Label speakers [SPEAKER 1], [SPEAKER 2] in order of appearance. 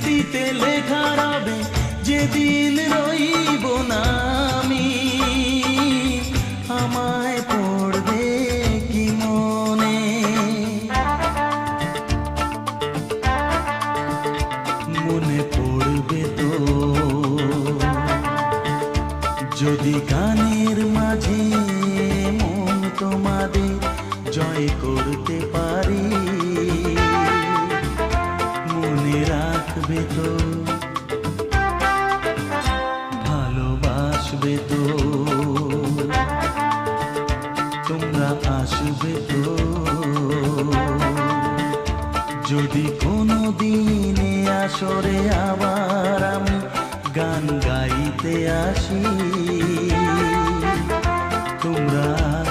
[SPEAKER 1] স্মৃতিতে লেখা রবে যেদিন রইব না আমি। আমায় পড়বে কি মনে, মনে পড়বে তো যদি গানের মাঝে মন তোমাদের জয় করতে পারি। মনে রাখবে তো, ভালোবাসবে তো, তোমরা আসবে তো। যদি কোনো দিনে আসরে আবার আমি গান গাইতে আসি।